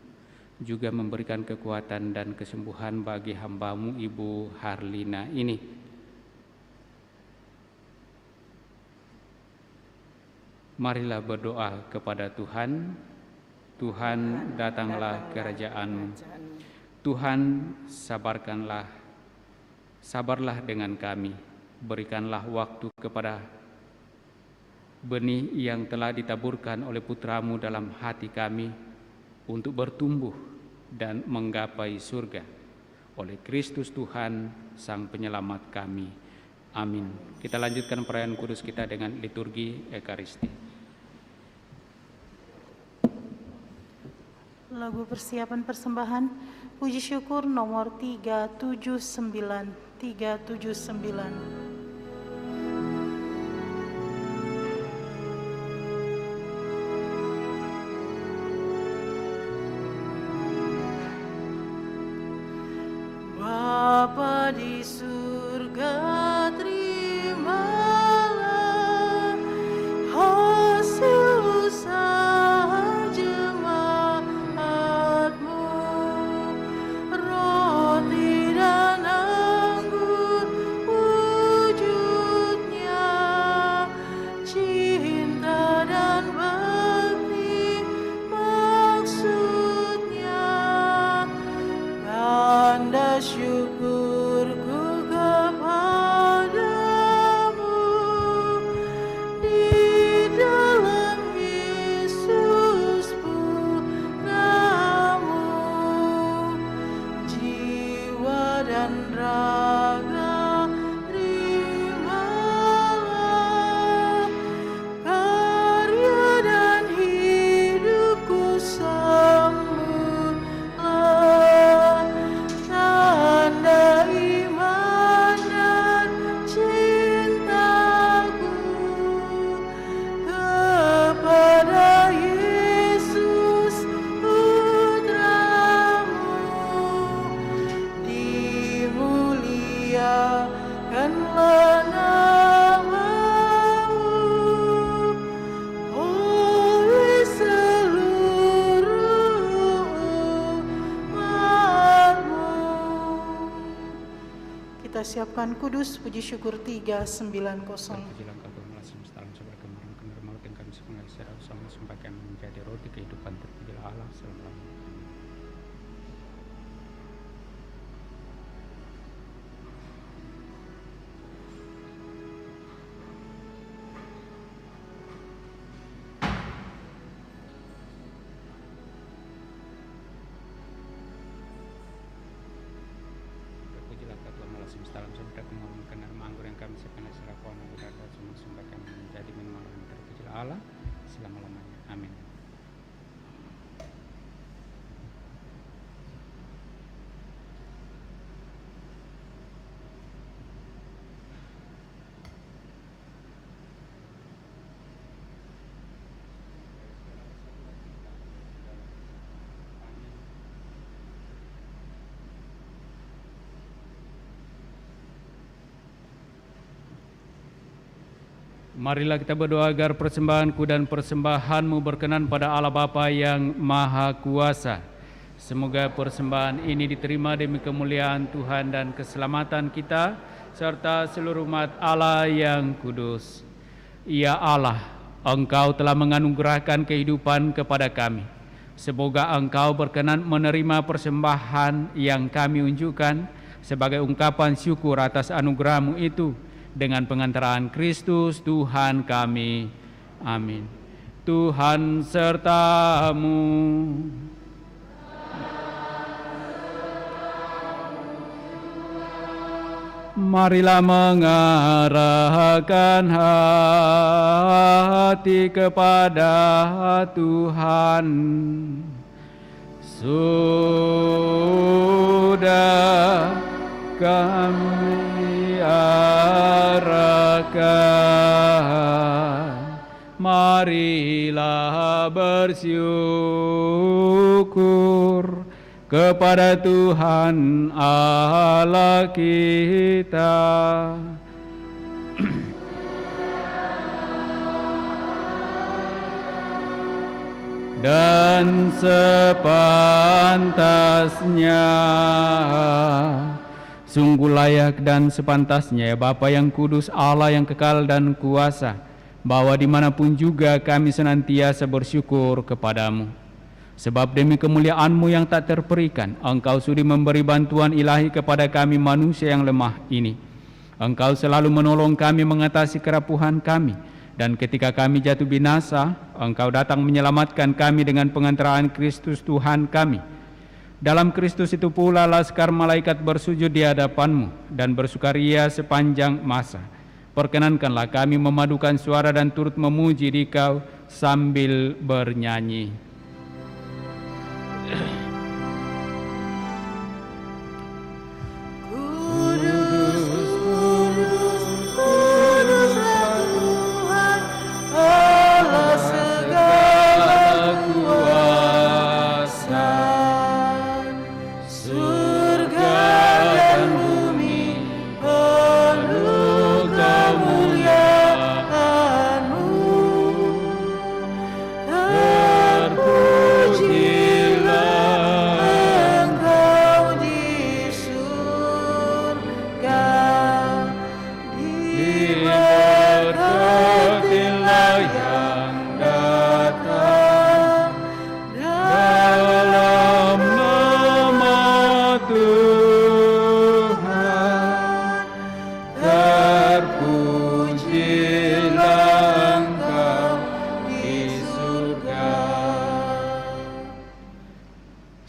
juga memberikan kekuatan dan kesembuhan bagi hamba-Mu Ibu Harlina ini. Marilah berdoa kepada Tuhan. Tuhan, datanglah kerajaan-Mu. Tuhan, sabarlah dengan kami. Berikanlah waktu kepada benih yang telah ditaburkan oleh putra-Mu dalam hati kami untuk bertumbuh dan menggapai surga oleh Kristus Tuhan Sang Penyelamat kami. Amin. Kita lanjutkan perayaan kudus kita dengan liturgi Ekaristi. Lagu persiapan persembahan puji syukur nomor 379. Bapa di surga, terimalah hasil usaha jemaat-Mu, roti dan anggur dipersiapkan kudus puji syukur 390. Terpujilah Engkau Tuhan Allah semesta alam sebagai kemarin kenar maut yang kami sepengal secara bersama sembahkan menjadi roti kehidupan. Terpujilah Allah selama-lamanya. Terpujilah Engkau Tuhan Allah semesta alam sebagai kemarin kenar anggur yang kami sepengal secara pohon udara semua sembahkan menjadi minuman. Terpujilah Allah selama-lamanya. Amin. Marilah kita berdoa agar persembahanku dan persembahanmu berkenan pada Allah Bapa yang Maha Kuasa. Semoga persembahan ini diterima demi kemuliaan Tuhan dan keselamatan kita, serta seluruh umat Allah yang kudus. Ya Allah, Engkau telah menganugerahkan kehidupan kepada kami. Semoga Engkau berkenan menerima persembahan yang kami unjukkan sebagai ungkapan syukur atas anugerah-Mu itu, dengan pengantaraan Kristus Tuhan kami. Amin. Tuhan sertamu. Marilah mengarahkan hati kepada Tuhan. Sudah kami arahkan, marilah bersyukur kepada Tuhan Allah kita. Dan sepantasnya, sungguh layak dan sepantasnya ya Bapa yang kudus, Allah yang kekal dan kuasa, bahwa dimanapun juga kami senantiasa bersyukur kepadamu. Sebab demi kemuliaan-Mu yang tak terperikan, Engkau sudi memberi bantuan ilahi kepada kami manusia yang lemah ini. Engkau selalu menolong kami mengatasi kerapuhan kami, dan ketika kami jatuh binasa, Engkau datang menyelamatkan kami dengan pengantaraan Kristus Tuhan kami. Dalam Kristus itu pula laskar malaikat bersujud di hadapan-Mu dan bersukaria sepanjang masa. Perkenankanlah kami memadukan suara dan turut memuji Dikau sambil bernyanyi.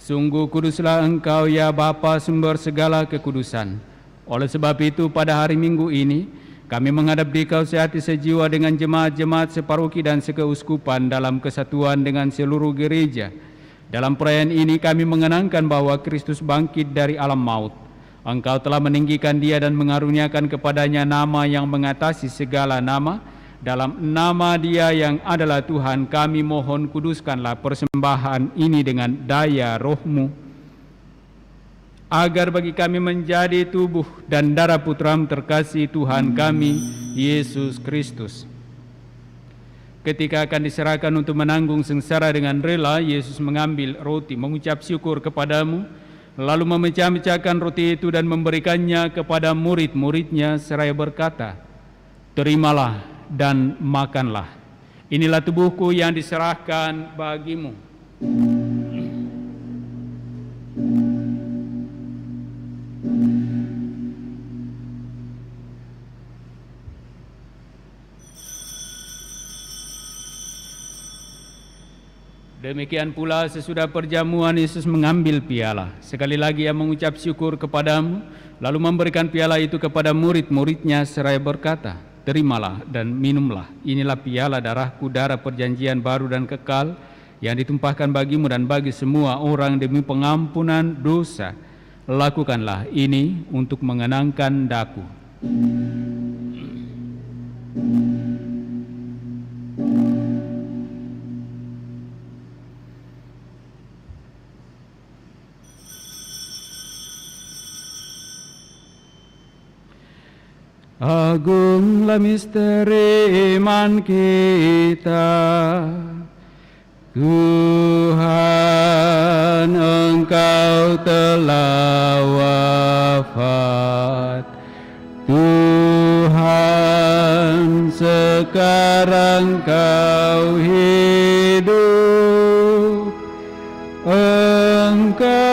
Sungguh kuduslah Engkau ya Bapa, sumber segala kekudusan. Oleh sebab itu pada hari Minggu ini kami menghadap Dikau sehati sejiwa dengan jemaat-jemaat separoki dan sekeuskupan dalam kesatuan dengan seluruh gereja. Dalam perayaan ini kami mengenangkan bahwa Kristus bangkit dari alam maut. Engkau telah meninggikan Dia dan mengaruniakan kepadanya nama yang mengatasi segala nama. Dalam nama Dia yang adalah Tuhan, kami mohon kuduskanlah persembahan ini dengan daya Roh-Mu, agar bagi kami menjadi tubuh dan darah Putra-Mu terkasih Tuhan kami, Yesus Kristus. Ketika akan diserahkan untuk menanggung sengsara dengan rela, Yesus mengambil roti, mengucap syukur kepadamu, lalu memecah-mecahkan roti itu dan memberikannya kepada murid-muridnya seraya berkata, "Terimalah dan makanlah. Inilah tubuhku yang diserahkan bagimu." Demikian pula sesudah perjamuan Yesus mengambil piala. Sekali lagi ia mengucap syukur kepadamu, lalu memberikan piala itu kepada murid-muridnya seraya berkata, "Terimalah dan minumlah. Inilah piala darahku, darah perjanjian baru dan kekal, yang ditumpahkan bagimu dan bagi semua orang demi pengampunan dosa. Lakukanlah ini untuk mengenangkan daku." Agunglah misteri iman kita, Tuhan, Engkau telah wafat. Tuhan, sekarang Kau hidup. Engkau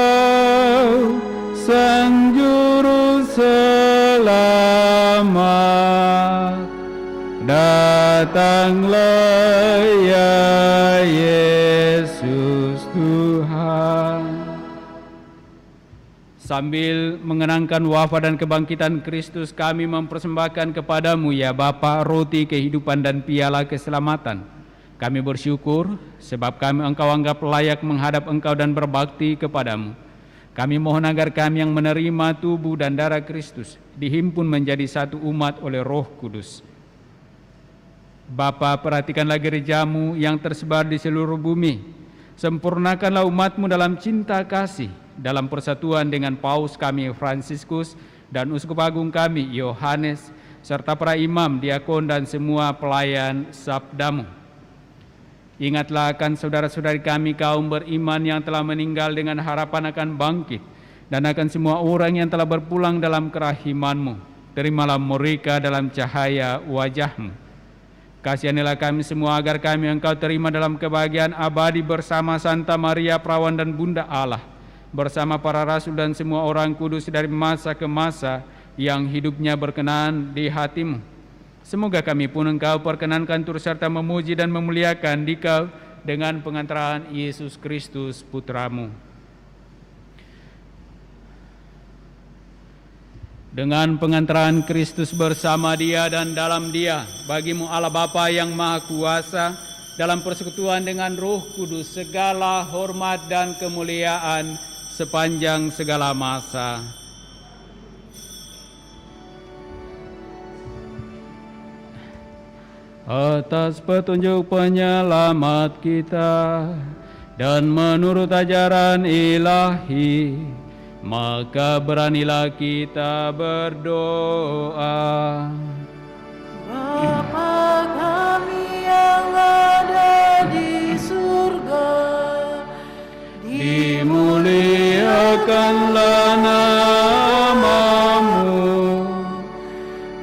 Sang Juru Selamat, datanglah ya Yesus Tuhan. Sambil mengenangkan wafat dan kebangkitan Kristus, kami mempersembahkan kepadamu ya Bapa roti kehidupan dan piala keselamatan. Kami bersyukur sebab Engkau anggap layak menghadap Engkau dan berbakti kepadamu. Kami mohon agar kami yang menerima tubuh dan darah Kristus dihimpun menjadi satu umat oleh Roh Kudus. Bapa, perhatikanlah gerejamu yang tersebar di seluruh bumi. Sempurnakanlah umatmu dalam cinta kasih, dalam persatuan dengan Paus kami Fransiskus dan Uskup Agung kami Yohanes, serta para imam, diakon dan semua pelayan sabdamu. Ingatlah akan saudara-saudari kami kaum beriman yang telah meninggal dengan harapan akan bangkit, dan akan semua orang yang telah berpulang dalam kerahiman-Mu. Terimalah mereka dalam cahaya wajah-Mu. Kasihanilah kami semua agar kami Engkau terima dalam kebahagiaan abadi bersama Santa Maria Perawan dan Bunda Allah, bersama para rasul dan semua orang kudus dari masa ke masa yang hidupnya berkenan di hati-Mu. Semoga kami pun Engkau perkenankan turut serta memuji dan memuliakan Dikau dengan pengantaran Yesus Kristus Putra-Mu. Dengan pengantaran Kristus bersama Dia dan dalam Dia, bagimu Allah Bapa yang Maha Kuasa, dalam persekutuan dengan Roh Kudus, segala hormat dan kemuliaan sepanjang segala masa. Atas petunjuk penyelamat kita dan menurut ajaran ilahi, maka beranilah kita berdoa. Bapa kami yang ada di surga, dimuliakanlah nama-Mu,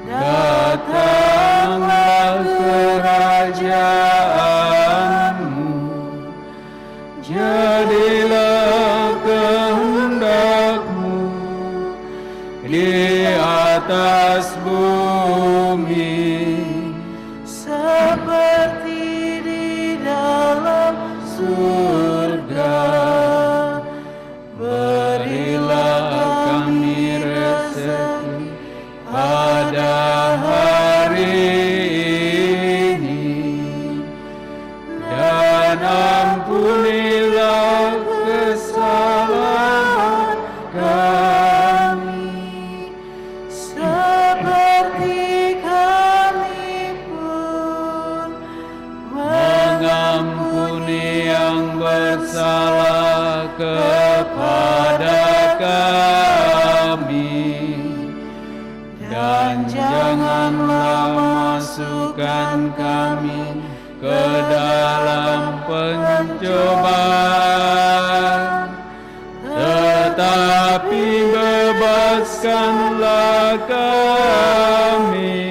datanglah kerajaan-Mu, jadilah kehendak-Mu di atas bumi seperti di dalam surga. Berilah kami rezeki pada hari ini, dan ampunilah kesalahan kami, Seperti kami pun mengampuni yang bersalah kepada kami, dan janganlah masukkan kami ke dalam pencobaan, tetapi Tetapi bebaskanlah kami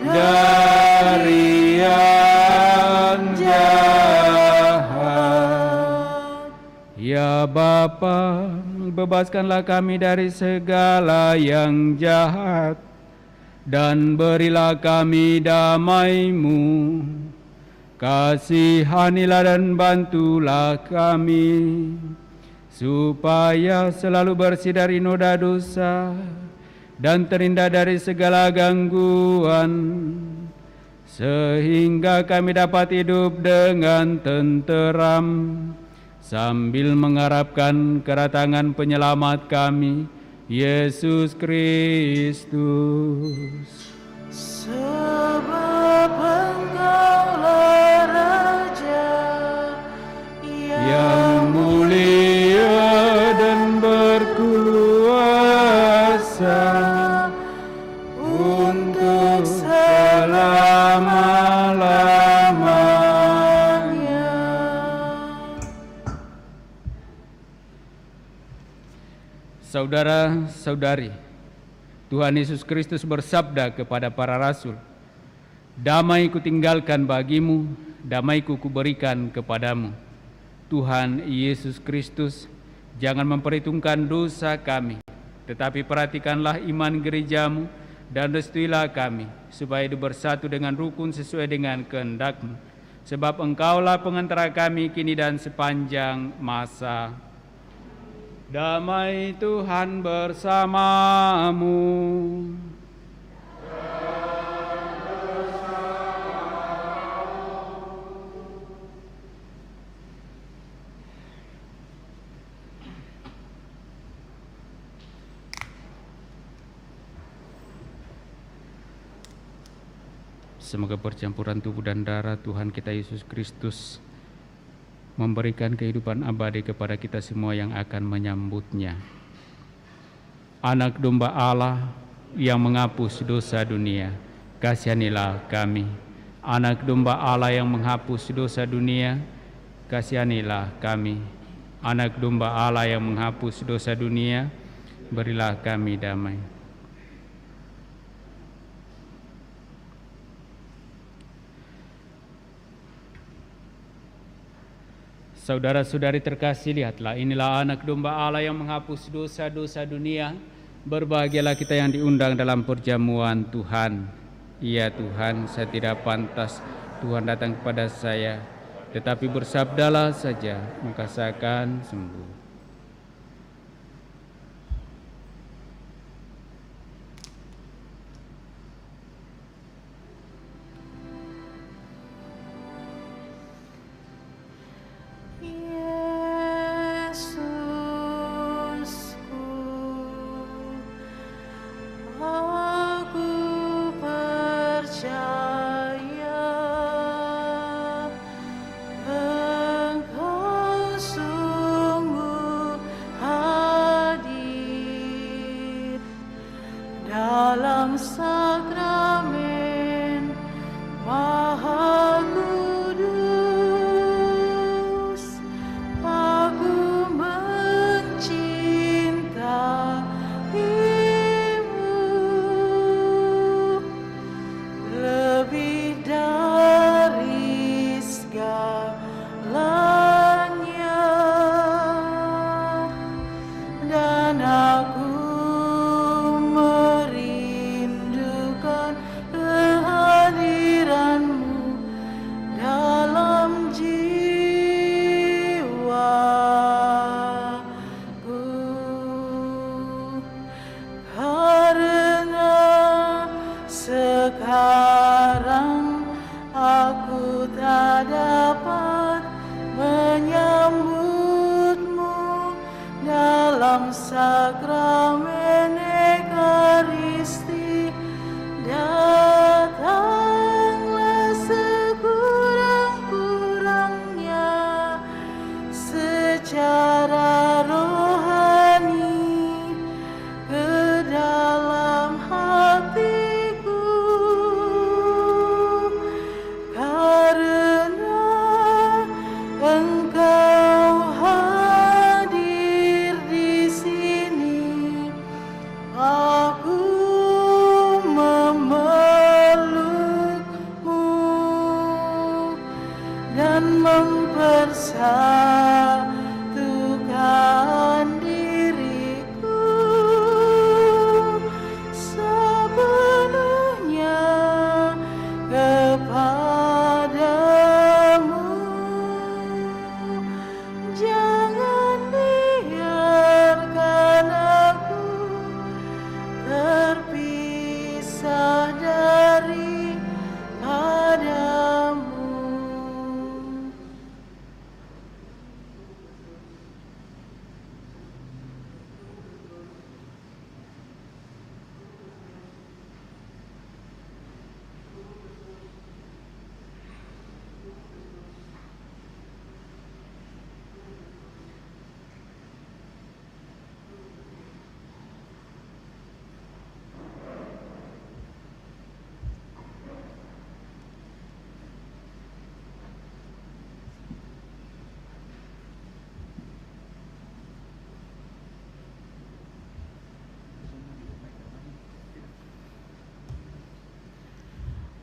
dari yang jahat. Ya Bapa, bebaskanlah kami dari segala yang jahat, dan berilah kami damai-Mu. Kasihanilah dan bantulah kami, supaya selalu bersih dari noda dosa dan terhindar dari segala gangguan, sehingga kami dapat hidup dengan tenteram sambil mengharapkan kedatangan penyelamat kami, Yesus Kristus. Sebab Engkaulah Raja yang mulia dan berkuasa untuk selama-lamanya. Saudara-saudari, Tuhan Yesus Kristus bersabda kepada para rasul, "Damai kutinggalkan bagimu, damai-Ku kuberikan kepadamu." Tuhan Yesus Kristus jangan memperhitungkan dosa kami, tetapi perhatikanlah iman gereja-Mu dan restuilah kami, supaya hidup bersatu dengan rukun sesuai dengan kehendak-Mu. Sebab Engkaulah pengantara kami kini dan sepanjang masa. Damai Tuhan bersamamu. Semoga percampuran tubuh dan darah Tuhan kita Yesus Kristus memberikan kehidupan abadi kepada kita semua yang akan menyambutnya. Anak domba Allah yang menghapus dosa dunia, kasihanilah kami. Anak domba Allah yang menghapus dosa dunia, kasihanilah kami. Anak domba Allah yang menghapus dosa dunia, berilah kami damai. Saudara-saudari terkasih, lihatlah, inilah anak domba Allah yang menghapus dosa-dosa dunia. Berbahagialah kita yang diundang dalam perjamuan Tuhan. Ya Tuhan, saya tidak pantas Tuhan datang kepada saya, tetapi bersabdalah saja, maka saya akan sembuh. dalam sakramen Maha Kudus, aku mencintaimu lebih dari segalanya, dan aku merindukan kehadiranmu dalam jiwaku, karena sekarang aku tak dapat menyambutmu dalam sakramen Ekaristi. Datanglah sekurang-kurangnya secara rohani ke dalam hatiku, satukan diriku sepenuhnya kepadamu. Jangan biarkan aku terpisah daripadamu.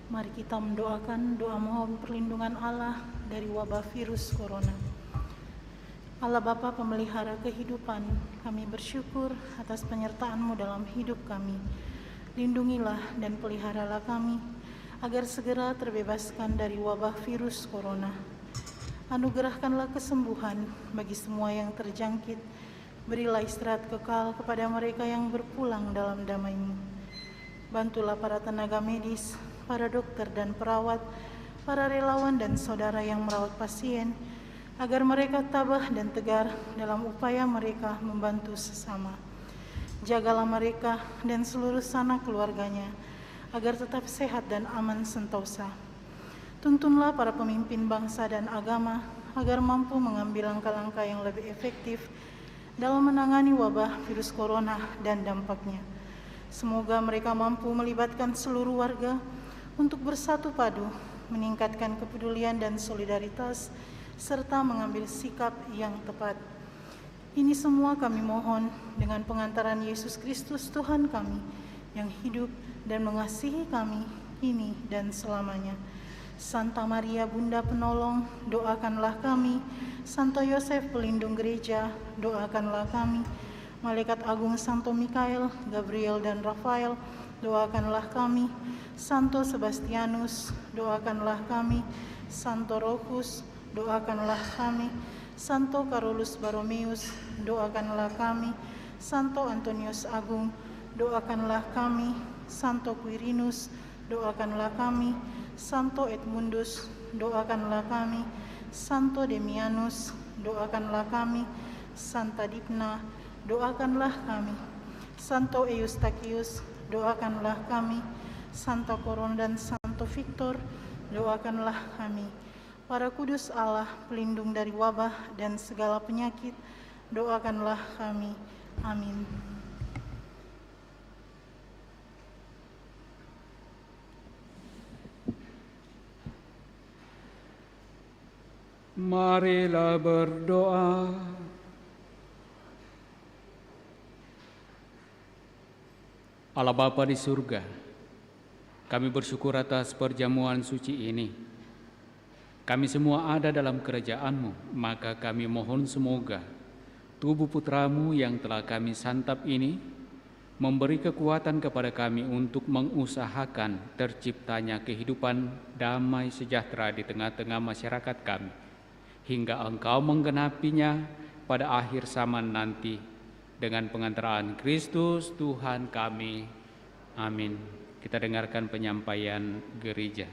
Mari kita mendoakan doa mohon perlindungan Allah dari wabah virus corona. Allah Bapa pemelihara kehidupan, kami bersyukur atas penyertaan-Mu dalam hidup kami. Lindungilah dan peliharalah kami, agar segera terbebaskan dari wabah virus corona. Anugerahkanlah kesembuhan bagi semua yang terjangkit. Berilah istirahat kekal kepada mereka yang berpulang dalam damai-Mu. Bantulah para tenaga medis, para dokter dan perawat, para relawan dan saudara yang merawat pasien, agar mereka tabah dan tegar dalam upaya mereka membantu sesama. Jagalah mereka dan seluruh sanak keluarganya, agar tetap sehat dan aman sentosa. Tuntunlah para pemimpin bangsa dan agama, agar mampu mengambil langkah-langkah yang lebih efektif dalam menangani wabah virus corona dan dampaknya. Semoga mereka mampu melibatkan seluruh warga untuk bersatu padu, meningkatkan kepedulian dan solidaritas, serta mengambil sikap yang tepat. Ini semua kami mohon dengan pengantaran Yesus Kristus Tuhan kami, yang hidup dan mengasihi kami kini dan selamanya. Santa Maria Bunda Penolong, doakanlah kami. Santo Yosef Pelindung Gereja, doakanlah kami. Malaikat Agung Santo Mikael, Gabriel dan Rafael, doakanlah kami. Santo Sebastianus, doakanlah kami. Santo Rufus, doakanlah kami. Santo Carolus Borromeus, doakanlah kami. Santo Antonius Agung, doakanlah kami. Santo Quirinus, doakanlah kami. Santo Edmundus, doakanlah kami. Santo Demianus, doakanlah kami. Santa Dipna, doakanlah kami. Santo Eustachius, doakanlah kami. Santo Koron dan Santo Victor, doakanlah kami. Para kudus Allah, pelindung dari wabah dan segala penyakit, doakanlah kami. Amin. Marilah berdoa. Allah Bapa di surga, kami bersyukur atas perjamuan suci ini. Kami semua ada dalam kerajaan-Mu, maka kami mohon semoga tubuh Putra-Mu yang telah kami santap ini memberi kekuatan kepada kami untuk mengusahakan terciptanya kehidupan damai sejahtera di tengah-tengah masyarakat kami, hingga Engkau menggenapinya pada akhir zaman nanti dengan pengantaraan Kristus Tuhan kami. Amin. Kita dengarkan penyampaian gereja.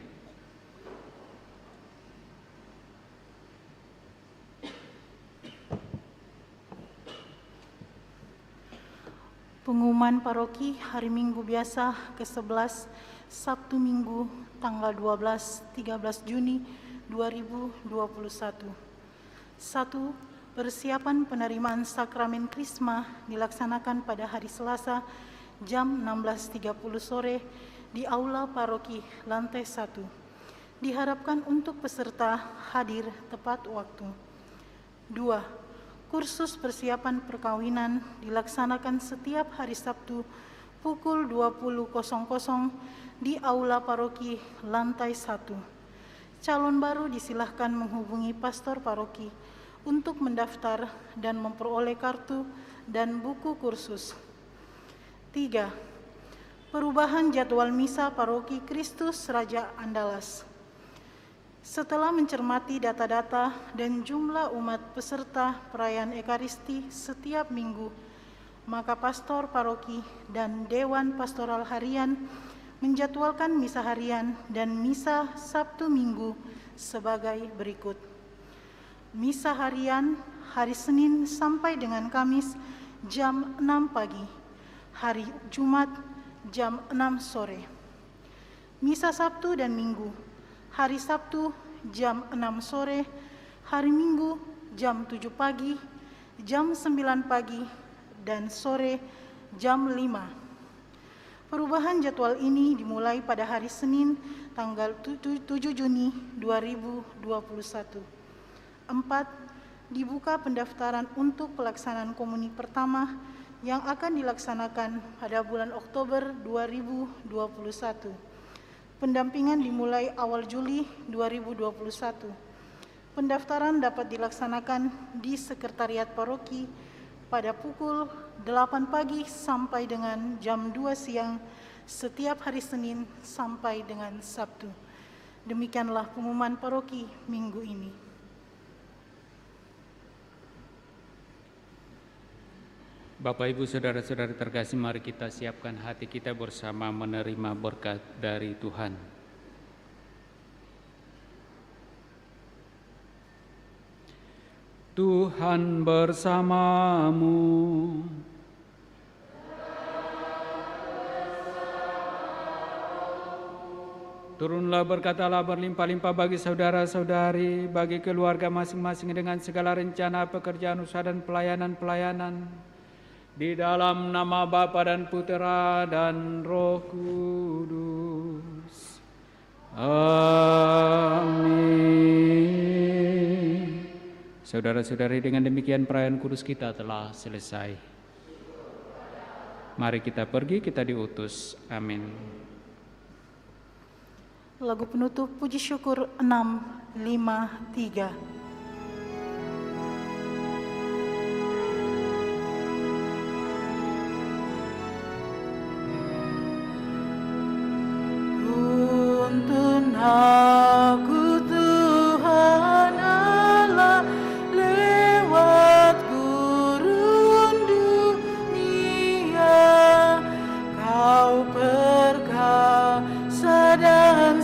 Pengumuman paroki hari Minggu biasa ke-11 Sabtu Minggu tanggal 12-13 Juni 2021. 1. Persiapan penerimaan sakramen Krisma dilaksanakan pada hari Selasa jam 16.30 sore di Aula Paroki lantai 1. Diharapkan untuk peserta hadir tepat waktu. 2. Kursus persiapan perkawinan dilaksanakan setiap hari Sabtu pukul 20.00 di Aula Paroki lantai 1. Calon baru disilahkan menghubungi pastor paroki untuk mendaftar dan memperoleh kartu dan buku kursus. 3. Perubahan jadwal misa paroki Kristus Raja Andalas. Setelah mencermati data-data dan jumlah umat peserta perayaan Ekaristi setiap minggu, maka pastor paroki dan Dewan Pastoral Harian menjadwalkan misa harian dan misa Sabtu Minggu sebagai berikut. Misa harian hari Senin sampai dengan Kamis jam 6 pagi, hari Jumat jam 6 sore. Misa Sabtu dan Minggu, hari Sabtu jam 6 sore, hari Minggu jam 7 pagi, jam 9 pagi, dan sore jam 5. Perubahan jadwal ini dimulai pada hari Senin tanggal 7 Juni 2021. 4. Dibuka pendaftaran untuk pelaksanaan komuni pertama yang akan dilaksanakan pada bulan Oktober 2021. Pendampingan dimulai awal Juli 2021. Pendaftaran dapat dilaksanakan di Sekretariat Paroki pada pukul 8 pagi sampai dengan jam 2 siang setiap hari Senin sampai dengan Sabtu. Demikianlah pengumuman paroki minggu ini. Bapak, Ibu, Saudara-saudari terkasih, mari kita siapkan hati kita bersama menerima berkat dari Tuhan. Tuhan bersamamu. Turunlah berkat Allah berlimpah-limpah bagi saudara-saudari, bagi keluarga masing-masing dengan segala rencana, pekerjaan, usaha, dan pelayanan-pelayanan. Di dalam nama Bapa dan Putera dan Roh Kudus. Amin. Saudara-saudari, dengan demikian perayaan kudus kita telah selesai. Mari kita pergi, kita diutus. Amin. Lagu penutup puji syukur 653. Tuntun aku Tuhan Allah lewat gurun dunia, Kau perkasa dan